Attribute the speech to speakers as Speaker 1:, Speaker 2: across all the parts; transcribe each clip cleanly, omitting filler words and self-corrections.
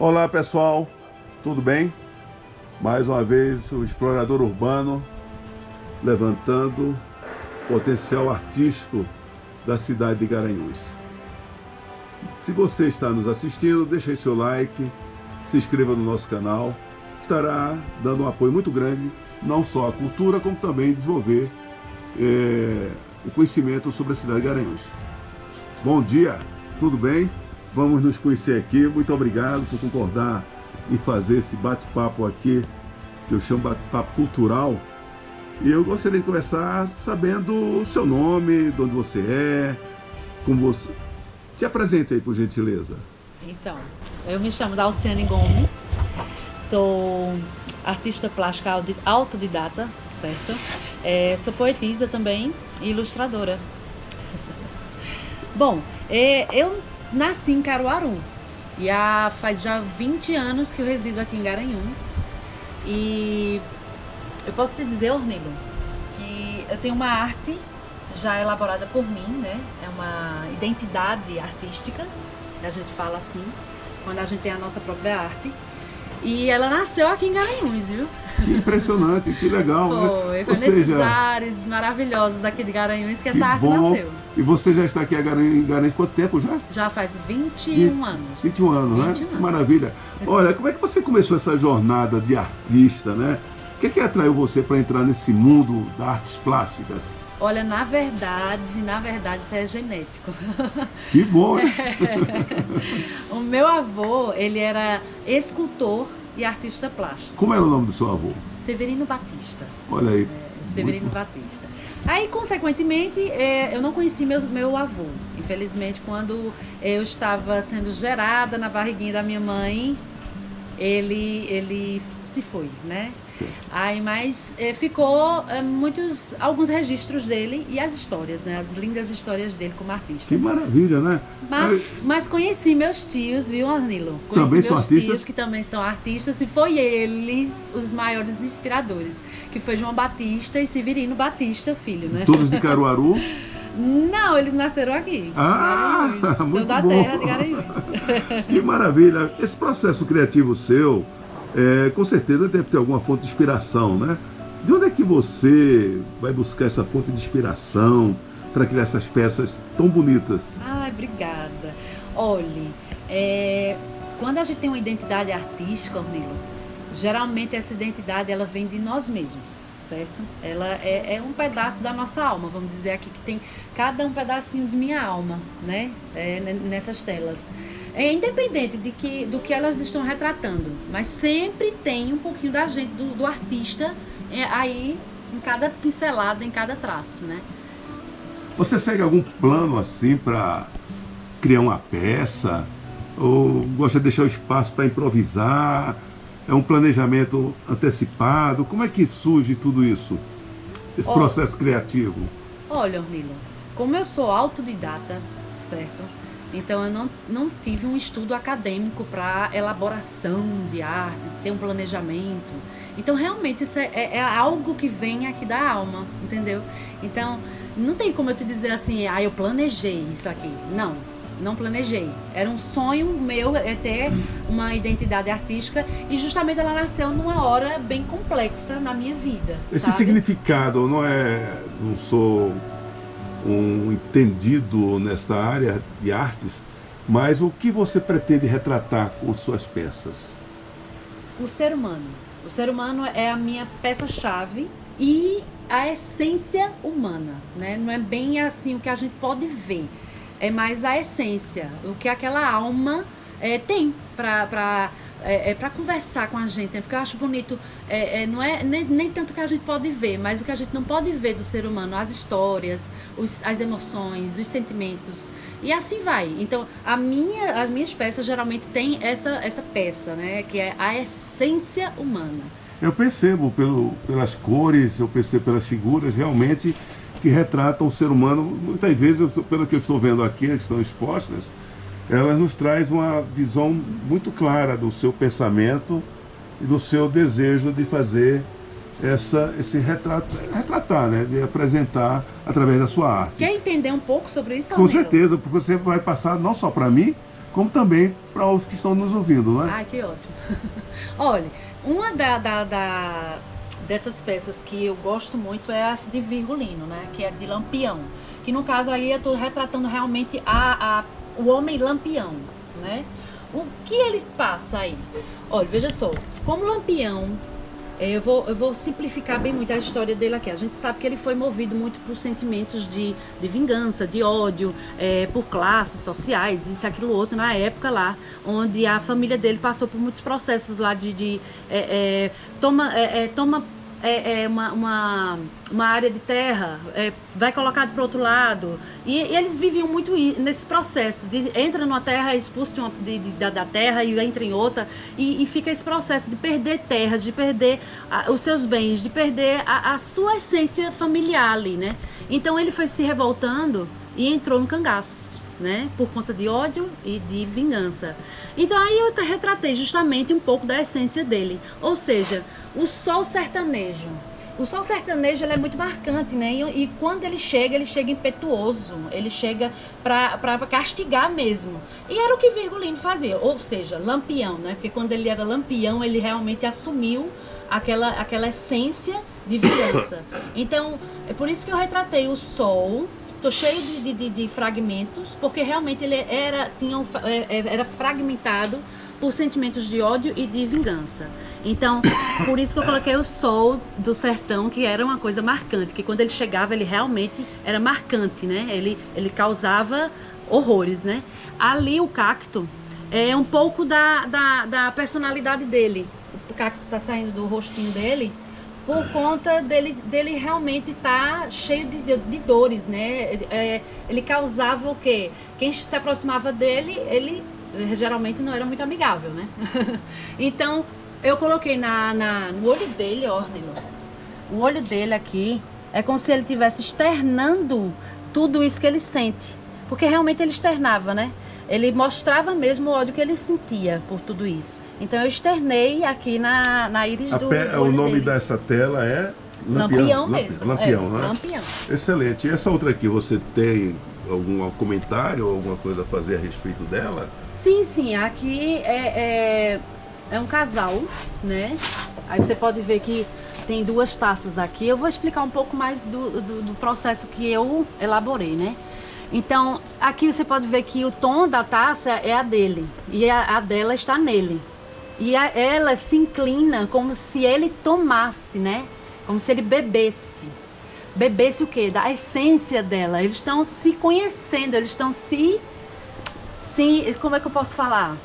Speaker 1: Olá pessoal, tudo bem? Mais uma vez o explorador urbano levantando o potencial artístico da cidade de Garanhuns. Se você está nos assistindo, deixe aí seu like, se inscreva no nosso canal, estará dando um apoio muito grande, não só à cultura, como também desenvolver o conhecimento sobre a cidade de Garanhuns. Bom dia, tudo bem? Vamos nos conhecer aqui. Muito obrigado por concordar em fazer esse bate-papo aqui, que eu chamo bate-papo cultural. E eu gostaria de começar sabendo o seu nome, de onde você é, como você... Te apresente aí, por gentileza.
Speaker 2: Então, eu me chamo Dalciane Gomes, sou artista plástica autodidata, certo? Sou poetisa também e ilustradora. Bom, eu nasci em Caruaru e faz já 20 anos que eu resido aqui em Garanhuns. E eu posso te dizer, Ornilo, que eu tenho uma arte já elaborada por mim, né? É uma identidade artística, a gente fala assim, quando a gente tem a nossa própria arte. E ela nasceu aqui em Garanhuns, viu?
Speaker 1: Que impressionante, que legal.
Speaker 2: Foi nesses ares maravilhosos aqui de Garanhuns que essa arte
Speaker 1: bom.
Speaker 2: nasceu.
Speaker 1: E você já está aqui em Garanhuns quanto tempo já?
Speaker 2: Já faz 21 anos.
Speaker 1: 21 anos, né?
Speaker 2: 21 anos.
Speaker 1: Maravilha. Olha, como é que você começou essa jornada de artista, né? O que atraiu você para entrar nesse mundo das artes plásticas?
Speaker 2: Olha, na verdade, isso é genético.
Speaker 1: Que bom, hein?
Speaker 2: O meu avô, ele era escultor e artista plástico.
Speaker 1: Como era o nome do seu avô?
Speaker 2: Severino Batista.
Speaker 1: Olha aí.
Speaker 2: Severino Batista. Aí, consequentemente, eu não conheci meu avô. Infelizmente, quando eu estava sendo gerada na barriguinha da minha mãe, ele se foi, né? Aí, mas ficou alguns registros dele e as histórias, né? As lindas histórias dele como artista.
Speaker 1: Que maravilha, né?
Speaker 2: Mas conheci meus tios, viu, Ornilo?
Speaker 1: Também
Speaker 2: Conheci
Speaker 1: são
Speaker 2: meus
Speaker 1: artistas?
Speaker 2: tios que também são artistas e foi eles os maiores inspiradores, que foi João Batista e Severino Batista, filho, né?
Speaker 1: Todos de Caruaru?
Speaker 2: Não, eles nasceram aqui.
Speaker 1: Ah,
Speaker 2: Garanhuns,
Speaker 1: muito
Speaker 2: são da
Speaker 1: bom.
Speaker 2: terra de Garanhuns.
Speaker 1: Que maravilha. Esse processo criativo seu, com certeza deve ter alguma fonte de inspiração, né? De onde é que você vai buscar essa fonte de inspiração para criar essas peças tão bonitas?
Speaker 2: Ai, obrigada. Olhe, quando a gente tem uma identidade artística, Ornilo, geralmente essa identidade ela vem de nós mesmos, certo? Ela é um pedaço da nossa alma, vamos dizer aqui que tem cada um pedacinho de minha alma, né? Nessas telas. É independente do que elas estão retratando, mas sempre tem um pouquinho da gente, do artista, aí em cada pincelada, em cada traço, né?
Speaker 1: Você segue algum plano assim para criar uma peça? Ou gosta de deixar o espaço para improvisar? É um planejamento antecipado? Como é que surge tudo isso? Esse processo criativo?
Speaker 2: Olha, Ornilo, como eu sou autodidata, certo? Então eu não tive um estudo acadêmico para elaboração de arte, ter um planejamento. Então realmente isso é algo que vem aqui da alma, entendeu? Então não tem como eu te dizer assim, eu planejei isso aqui. Não planejei. Era um sonho meu ter uma identidade artística e justamente ela nasceu numa hora bem complexa na minha vida.
Speaker 1: Esse
Speaker 2: sabe?
Speaker 1: significado não sou um entendido nesta área de artes, mas o que você pretende retratar com suas peças?
Speaker 2: O ser humano. O ser humano é a minha peça-chave e a essência humana, né? Não é bem assim o que a gente pode ver, é mais a essência, o que aquela alma tem para conversar com a gente, né? Porque eu acho bonito, não é nem tanto o que a gente pode ver, mas o que a gente não pode ver do ser humano, as histórias, as emoções, os sentimentos, e assim vai. Então, as minhas peças geralmente têm essa peça, né? Que é a essência humana.
Speaker 1: Eu percebo pelas cores, eu percebo pelas figuras, realmente, que retratam o ser humano. Muitas vezes, pelo que eu estou vendo aqui, elas estão expostas, elas nos trazem uma visão muito clara do seu pensamento e do seu desejo de fazer esse retratar, né? De apresentar através da sua arte.
Speaker 2: Quer entender um pouco sobre isso,
Speaker 1: Com
Speaker 2: Ornilo?
Speaker 1: certeza, porque você vai passar não só para mim, como também para os que estão nos ouvindo, né?
Speaker 2: Ai, que ótimo. Olha, uma dessas peças que eu gosto muito é a de Virgulino, né? Que é de Lampião. Que no caso aí eu estou retratando realmente o homem Lampião, né? O que ele passa aí? Olha, veja só, como Lampião, eu vou simplificar bem muito a história dele aqui. A gente sabe que ele foi movido muito por sentimentos de vingança, de ódio, por classes sociais, isso, aquilo, outro, na época lá, onde a família dele passou por muitos processos lá toma uma área de terra, vai colocado para outro lado, e eles viviam muito nesse processo, entra numa terra, expulsa da terra e entra em outra, e fica esse processo de perder terra, de perder os seus bens, de perder a sua essência familiar ali, né? Então ele foi se revoltando e entrou no cangaço, né? Por conta de ódio e de vingança. Então aí eu retratei justamente um pouco da essência dele, ou seja, o sol sertanejo. O sol sertanejo ele é muito marcante, né? E quando ele chega impetuoso, ele chega para castigar mesmo. E era o que Virgulino fazia, ou seja, Lampião, né? Porque quando ele era Lampião, ele realmente assumiu aquela essência de vingança. Então, é por isso que eu retratei o sol. Estou cheio de fragmentos, porque realmente ele era fragmentado por sentimentos de ódio e de vingança. Então, por isso que eu coloquei o sol do sertão, que era uma coisa marcante, que quando ele chegava, ele realmente era marcante, né? Ele causava horrores, né? Ali o cacto é um pouco da personalidade dele. O cacto está saindo do rostinho dele, por conta dele realmente estar cheio de dores, né? Ele causava o quê? Quem se aproximava dele, ele geralmente não era muito amigável, né? Então, eu coloquei no olho dele, ó, o olho dele aqui, é como se ele estivesse externando tudo isso que ele sente. Porque realmente ele externava, né? Ele mostrava mesmo o ódio que ele sentia por tudo isso. Então eu externei aqui na íris do olho
Speaker 1: o nome
Speaker 2: dele.
Speaker 1: dessa tela é
Speaker 2: Lampião mesmo.
Speaker 1: Lampião, né?
Speaker 2: Lampião.
Speaker 1: Excelente. E essa outra aqui, você tem algum comentário ou alguma coisa a fazer a respeito dela?
Speaker 2: Sim. Aqui é um casal, né? Aí você pode ver que tem duas taças aqui. Eu vou explicar um pouco mais do processo que eu elaborei, né? Então, aqui você pode ver que o tom da taça é a dele e a dela está nele. E ela se inclina como se ele tomasse, né? Como se ele bebesse. Bebesse o quê? Da essência dela. Eles estão se conhecendo, eles estão como é que eu posso falar?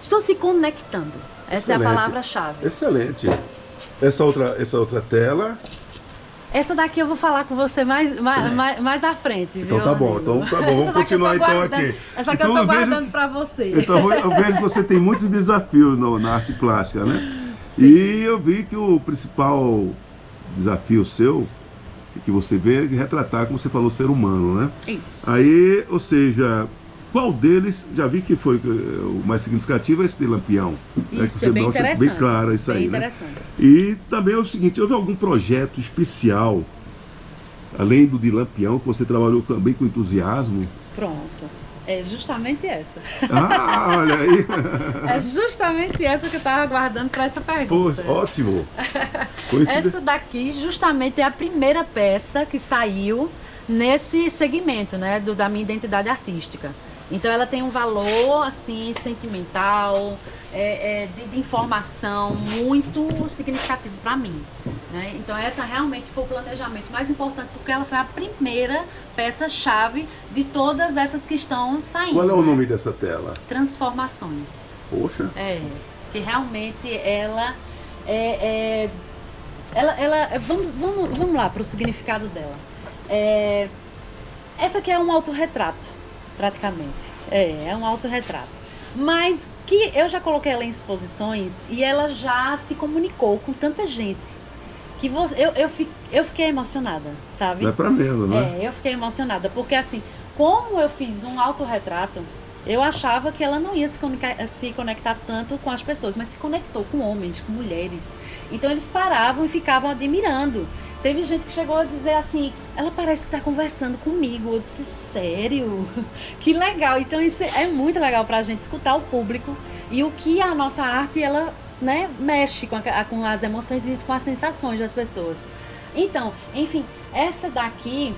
Speaker 2: Estão se conectando. Essa é a palavra-chave.
Speaker 1: Excelente. Essa outra tela...
Speaker 2: Essa daqui eu vou falar com você mais à frente, viu?
Speaker 1: Então tá bom, vamos continuar então aqui.
Speaker 2: Essa aqui então, eu tô guardando para você.
Speaker 1: Então eu vejo que você tem muitos desafios na arte plástica, né? Sim. E eu vi que o principal desafio seu, que você vê, é retratar, como você falou, o ser humano, né?
Speaker 2: Isso.
Speaker 1: Aí, ou seja, qual deles, já vi que foi o mais significativo, é esse de Lampião.
Speaker 2: Isso,
Speaker 1: que você
Speaker 2: bem interessante.
Speaker 1: Bem claro isso
Speaker 2: bem
Speaker 1: aí,
Speaker 2: interessante.
Speaker 1: Né? E também é o seguinte, houve algum projeto especial, além do de Lampião, que você trabalhou também com entusiasmo?
Speaker 2: Pronto. É justamente essa.
Speaker 1: Ah, olha aí.
Speaker 2: É justamente essa que eu estava aguardando para essa pergunta.
Speaker 1: Pô, ótimo.
Speaker 2: Essa daqui justamente é a primeira peça que saiu nesse segmento, né, da minha identidade artística. Então ela tem um valor assim sentimental, de informação muito significativo para mim, né? Então essa realmente foi o planejamento mais importante, porque ela foi a primeira peça-chave de todas essas que estão saindo.
Speaker 1: Qual é o nome dessa tela?
Speaker 2: Transformações.
Speaker 1: Poxa.
Speaker 2: Que realmente ela vamos lá para o significado dela. Essa aqui é um autorretrato, praticamente. É um autorretrato. Mas que eu já coloquei ela em exposições e ela já se comunicou com tanta gente que eu fiquei emocionada, sabe?
Speaker 1: Não é pra menos, né?
Speaker 2: Eu fiquei emocionada, porque assim, como eu fiz um autorretrato, eu achava que ela não ia se conectar tanto com as pessoas, mas se conectou com homens, com mulheres. Então eles paravam e ficavam admirando. teve gente que chegou a dizer assim, ela parece que está conversando comigo. Eu disse, sério? Que legal. Então isso é muito legal para a gente escutar o público e o que a nossa arte, ela, né, mexe com as emoções e com as sensações das pessoas. Então, enfim, essa daqui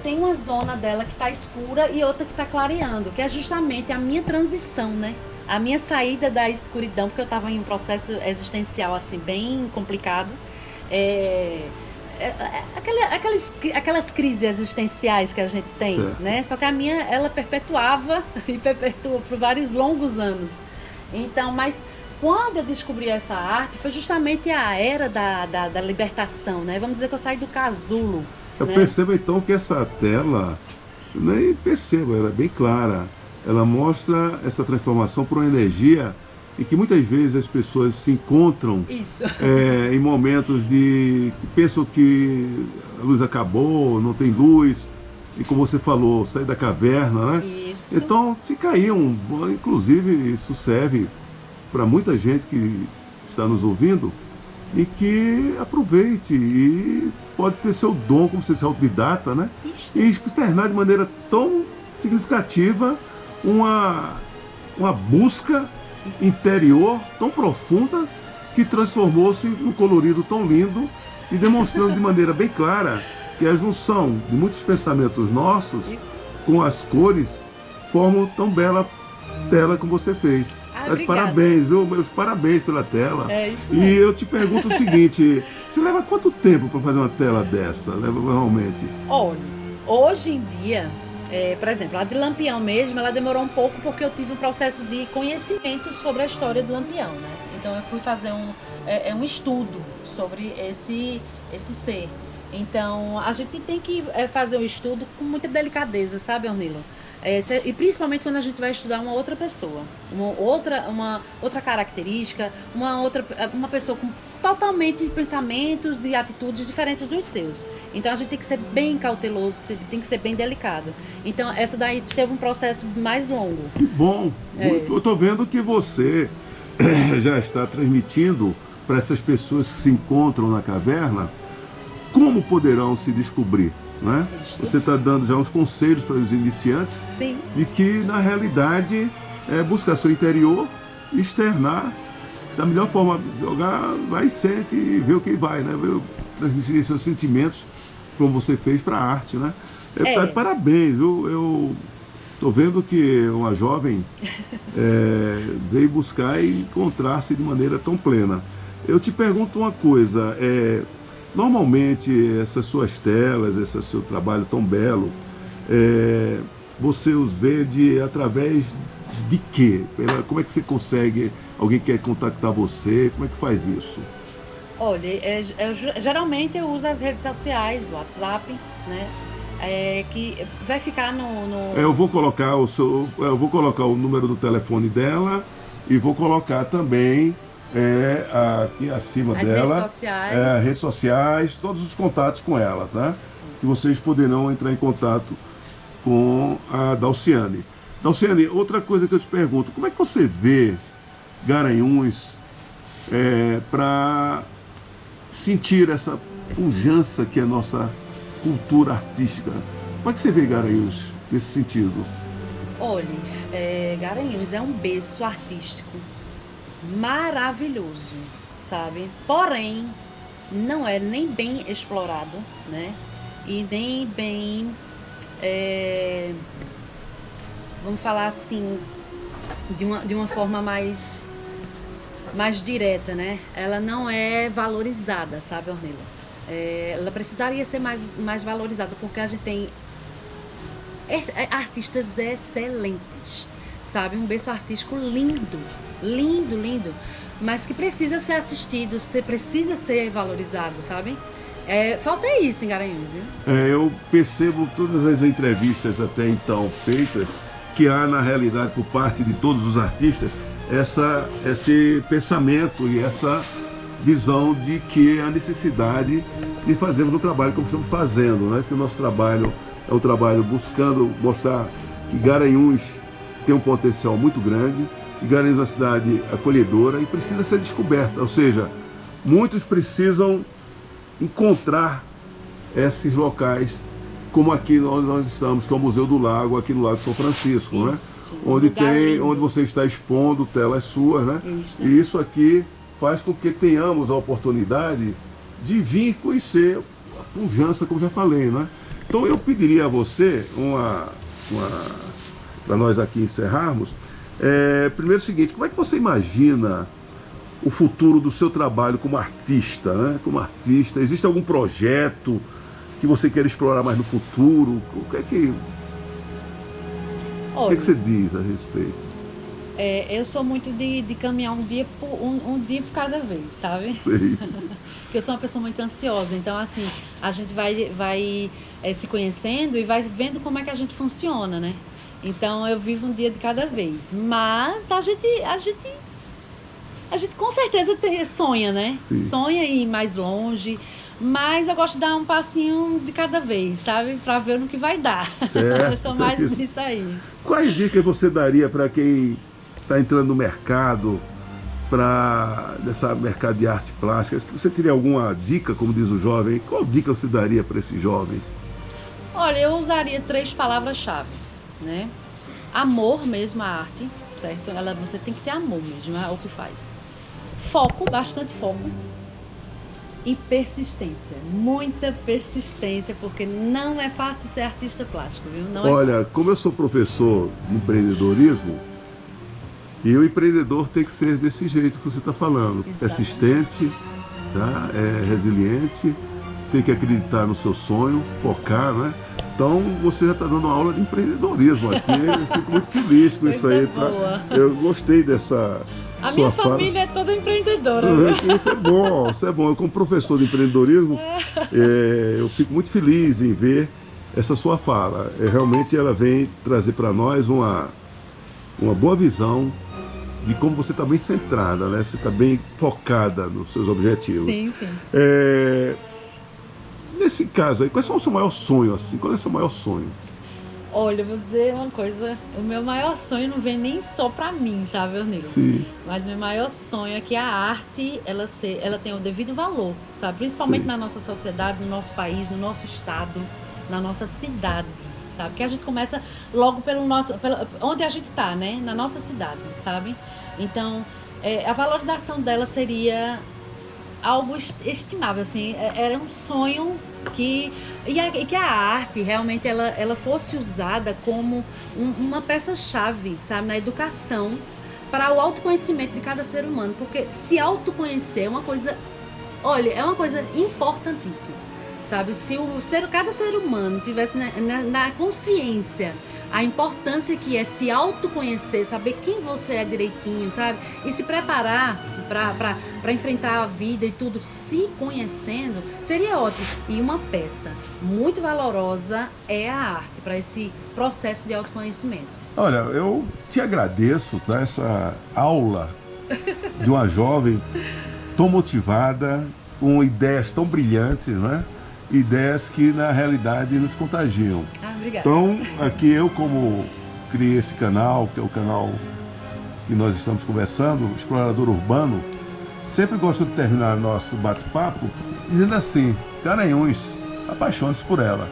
Speaker 2: tem uma zona dela que está escura e outra que está clareando, que é justamente a minha transição, né? A minha saída da escuridão, porque eu estava em um processo existencial assim bem complicado. Aquelas crises existenciais que a gente tem, certo, né? Só que a minha, ela perpetuava e perpetua por vários longos anos. Então, mas quando eu descobri essa arte, foi justamente a era da libertação, né? Vamos dizer que eu saí do casulo.
Speaker 1: Eu,
Speaker 2: né?
Speaker 1: Percebo então que essa tela, nem percebo, ela é bem clara. Ela mostra essa transformação por uma energia e que muitas vezes as pessoas se encontram em momentos que pensam que a luz acabou, não tem luz, e como você falou, sair da caverna, né?
Speaker 2: Isso.
Speaker 1: Então fica aí, inclusive isso serve para muita gente que está nos ouvindo e que aproveite e pode ter seu dom, como você disse, autodidata, né? E externar de maneira tão significativa uma busca interior tão profunda que transformou-se num colorido tão lindo e demonstrando de maneira bem clara que a junção de muitos pensamentos nossos com as cores formam tão bela tela como você fez. Parabéns, viu? Meus parabéns pela tela.
Speaker 2: Isso
Speaker 1: e eu te pergunto o seguinte, você leva quanto tempo para fazer uma tela dessa, normalmente?
Speaker 2: Olha, hoje em dia, por exemplo, a de Lampião mesmo, ela demorou um pouco porque eu tive um processo de conhecimento sobre a história de Lampião, né? Então eu fui fazer um estudo sobre esse ser. Então a gente tem que fazer um estudo com muita delicadeza, sabe, Ornilo? E principalmente quando a gente vai estudar uma outra pessoa, uma outra característica, uma pessoa com totalmente pensamentos e atitudes diferentes dos seus. Então a gente tem que ser bem cauteloso, tem que ser bem delicado. Então essa daí teve um processo mais longo.
Speaker 1: Que bom! Eu estou vendo que você já está transmitindo para essas pessoas que se encontram na caverna como poderão se descobrir. Né? Você está dando já uns conselhos para os iniciantes.
Speaker 2: Sim. De
Speaker 1: que na realidade é buscar seu interior, externar da melhor forma, jogar, vai e sente e ver o que vai, né? Transmitir seus sentimentos como você fez para a arte, né? Parabéns, viu? Eu estou vendo que uma jovem veio buscar e encontrar-se de maneira tão plena. Eu te pergunto uma coisa, normalmente essas suas telas, esse seu trabalho tão belo, você os vê através de quê? Como é que você consegue, alguém quer contactar você, como é que faz isso?
Speaker 2: Olha, geralmente eu uso as redes sociais, o WhatsApp, né? Que vai ficar no...
Speaker 1: Eu vou colocar o número do telefone dela e vou colocar também aqui acima dela, redes sociais, todos os contatos com ela, tá? Que vocês poderão entrar em contato com a Dalciane. Dalciane, outra coisa que eu te pergunto, como é que você vê Garanhuns para sentir essa pujança que é a nossa cultura artística? Como é que você vê Garanhuns nesse sentido?
Speaker 2: Olha, Garanhuns é um berço artístico maravilhoso, sabe? Porém, não é nem bem explorado, né? E nem bem, vamos falar assim, de uma forma mais direta, né? Ela não é valorizada, sabe, Ornilo? Ela precisaria ser mais valorizada, porque a gente tem artistas excelentes, sabe? Um berço artístico lindo, lindo, lindo, mas que precisa ser assistido, precisa ser valorizado, sabe? Falta isso em Garanhuns, viu?
Speaker 1: Eu percebo todas as entrevistas até então feitas que há na realidade por parte de todos os artistas esse pensamento e essa visão de que a necessidade de fazermos um trabalho como estamos fazendo, né? Que o nosso trabalho é um trabalho buscando mostrar que Garanhuns tem um potencial muito grande, que Garanhuns é uma cidade acolhedora e precisa ser descoberta, ou seja, muitos precisam encontrar esses locais, como aqui onde nós estamos, que é o Museu do Lago, aqui no Lago São Francisco, né?
Speaker 2: Isso,
Speaker 1: Onde
Speaker 2: lugar lindo.
Speaker 1: onde você está expondo telas suas, né?
Speaker 2: Isso.
Speaker 1: E isso aqui faz com que tenhamos a oportunidade de vir conhecer a pujança, como já falei, né? Então eu pediria a você, para nós aqui encerrarmos, primeiro o seguinte: como é que você imagina o futuro do seu trabalho como artista, né? Como artista, existe algum projeto que você quer explorar mais no futuro? O que é que
Speaker 2: Olha,
Speaker 1: você diz a respeito?
Speaker 2: eu sou muito de caminhar um dia por cada vez, sabe?
Speaker 1: Sei.
Speaker 2: Porque eu sou uma pessoa muito ansiosa, então assim, a gente vai se conhecendo e vai vendo como é que a gente funciona, né? Então eu vivo um dia de cada vez, mas a gente com certeza sonha, né?
Speaker 1: Sim.
Speaker 2: Sonha em ir mais longe, mas eu gosto de dar um passinho de cada vez, sabe? Pra ver no que vai dar.
Speaker 1: Certo,
Speaker 2: Eu sou mais
Speaker 1: certíssimo.
Speaker 2: disso aí.
Speaker 1: Quais dicas você daria para quem está entrando no mercado, nessa mercado de arte plástica? Você teria alguma dica, como diz o jovem? Qual dica você daria para esses jovens?
Speaker 2: Olha, eu usaria 3 palavras-chave, né? Amor mesmo à arte, certo? Você tem que ter amor mesmo, é o que faz. Foco, bastante foco. E persistência, muita persistência, porque não é fácil ser artista plástico, viu? Não
Speaker 1: Olha,
Speaker 2: é fácil.
Speaker 1: como eu sou professor de empreendedorismo, e o empreendedor tem que ser desse jeito que você está falando.
Speaker 2: Exatamente.
Speaker 1: Persistente, tá? Resiliente, tem que acreditar no seu sonho, focar, né? Então você já está dando uma aula de empreendedorismo aqui. Eu fico muito feliz com isso aí.
Speaker 2: Boa.
Speaker 1: Eu gostei dessa
Speaker 2: A
Speaker 1: sua
Speaker 2: minha
Speaker 1: fala.
Speaker 2: família é toda empreendedora, viu?
Speaker 1: Isso é bom, isso é bom. Eu, como professor de empreendedorismo, eu fico muito feliz em ver essa sua fala. Realmente ela vem trazer para nós uma boa visão de como você está bem centrada, né? Você está bem focada nos seus objetivos.
Speaker 2: Sim, sim.
Speaker 1: Nesse caso aí, qual é o seu maior sonho, assim? Qual é o seu maior sonho?
Speaker 2: Olha, eu vou dizer uma coisa, o meu maior sonho não vem nem só pra mim, sabe, Nilo?
Speaker 1: Sim.
Speaker 2: Mas meu maior sonho é que a arte, ela tenha o devido valor, sabe? Principalmente
Speaker 1: Sim.
Speaker 2: na nossa sociedade, no nosso país, no nosso estado, na nossa cidade, sabe? Que a gente começa logo onde a gente tá, né? Na nossa cidade, sabe? Então, a valorização dela seria algo estimável, assim, era um sonho que a arte realmente ela fosse usada como uma peça-chave, sabe, na educação para o autoconhecimento de cada ser humano, porque se autoconhecer é uma coisa, olha, é uma coisa importantíssima, sabe, se cada ser humano tivesse na consciência a importância que é se autoconhecer, saber quem você é direitinho, sabe? E se preparar para enfrentar a vida e tudo, se conhecendo, seria ótimo. E uma peça muito valorosa é a arte para esse processo de autoconhecimento.
Speaker 1: Olha, eu te agradeço, tá? Essa aula de uma jovem tão motivada, com ideias tão brilhantes, né? Ideias que na realidade nos contagiam.
Speaker 2: Obrigada.
Speaker 1: Então, aqui eu, como criei esse canal, que é o canal que nós estamos conversando, Explorador Urbano, sempre gosto de terminar nosso bate-papo dizendo assim: Garanhuns, apaixone-se por ela.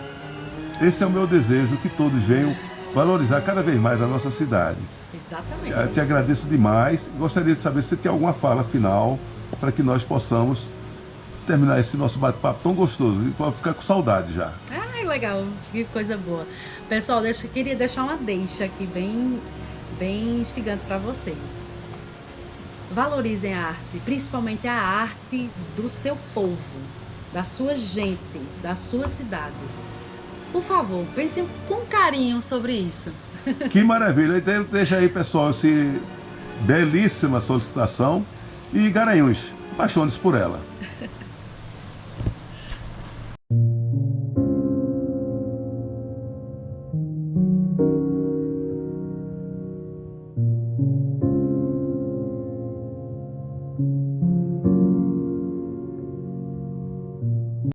Speaker 1: Esse é o meu desejo, que todos venham valorizar cada vez mais a nossa cidade.
Speaker 2: Exatamente.
Speaker 1: Te agradeço demais. Gostaria de saber se você tem alguma fala final para que nós possamos terminar esse nosso bate-papo tão gostoso. E pode ficar com saudade já.
Speaker 2: Ai, legal, que coisa boa. Pessoal, queria deixar uma deixa aqui bem instigante para vocês. Valorizem a arte, principalmente a arte do seu povo, da sua gente, da sua cidade. Por favor, pensem com carinho sobre isso.
Speaker 1: Que maravilha. Então deixa aí, pessoal, essa belíssima solicitação. E Garanhuns, apaixone-se por ela.